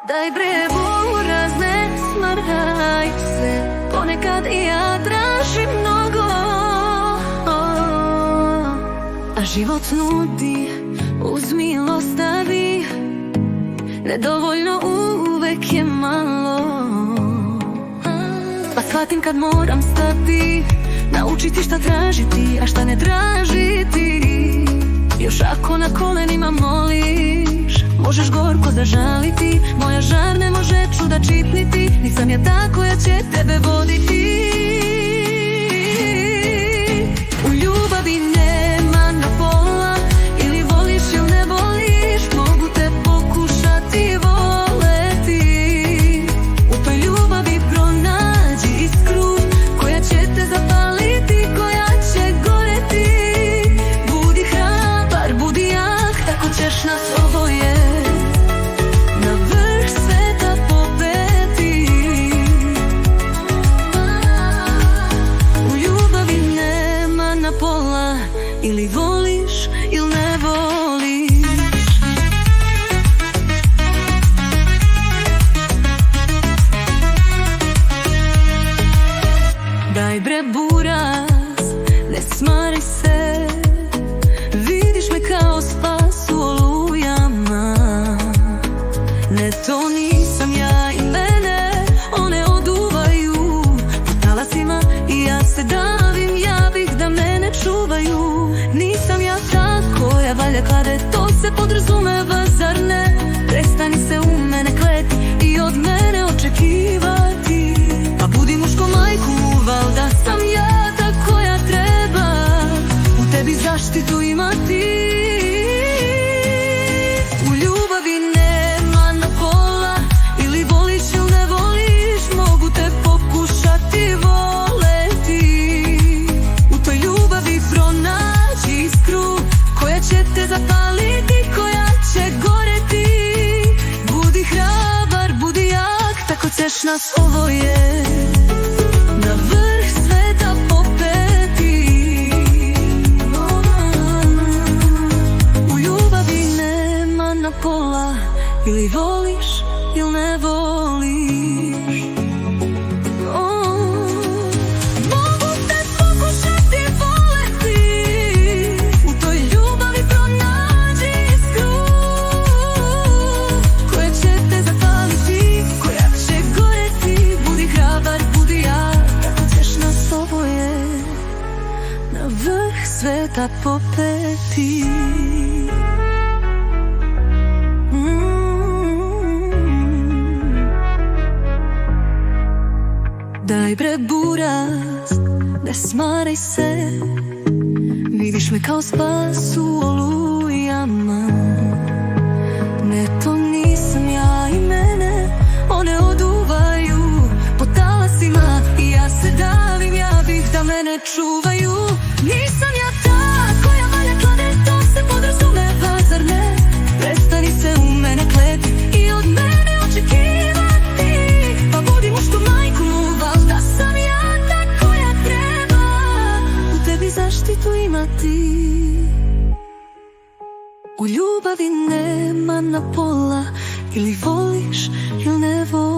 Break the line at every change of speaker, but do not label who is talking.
Daj bre buraz, ne smaraj se, ponekad i ja tražim mnogo, a život nudi, uzmi il ostavi, nedovoljno uvek je malo. Pa shvatim kad moram stati, naučiti šta tražiti, a šta ne tražiti. Još ako na kolenima moliš, možeš gorko zažaliti. Moja žar ne može čuda čitniti, nisam ja ta koja će tebe voditi. U ljubavi nema na pola, ili voliš ili ne voliš, mogu te pokušati voleti. U toj ljubavi pronađi iskru koja će te zapaliti, koja će goreti. Budi hrabar, budi jak, tako ćeš nas oboje na vrh sveta popeti. U ljubavi nema na pola, ili voliš ili ne voliš. Daj bre buraz, ne smari se, vidiš me kao spas u olujama. Ne, to nisam ja i mene one oduvaju po talasima i ja se davim, ja bih da mene čuvaju. Nisam ja ta koja valja klade, to se podrazumeva, zar ne? Prestani se u mene kleti i od mene očekivati. Pa budi muško majku, valda sam ja ta koja treba u tebi zaštitu imati. U ljubavi nema na pola, ili voliš ili ne voliš, mogu te pokušati voleti. U toj ljubavi pronađi iskru koja će te zapaliti, koja će goreti. Budi hrabar, budi jak, tako ćeš nas oboje na vrh sveta popeti. U ljubavi nema na pola, ili voliš ili ne voliš. Mogu te pokušati voleti, u toj ljubavi pronađi iskru koja će te zapaliti, koja će goreti. Budi hrabar, budi jak, tako ćeš nas oboje na vrh sveta popeti. Daj bre buraz, ne smaraj se, vidiš me kao spas u olujama. Ne, to nisam ja i mene one oduvaju po talasima i ja se davim, ja bih da mene čuvaju. Nisam ja ta koja valja klade, to se podrazumeva, zar ne? Prestani se u mene kleti i od mene očekivati. Pa budi muško majku, valda sam ja ta koja treba u tebi zaštitu imati. U ljubavi nema na pola, ili voliš ili ne voliš.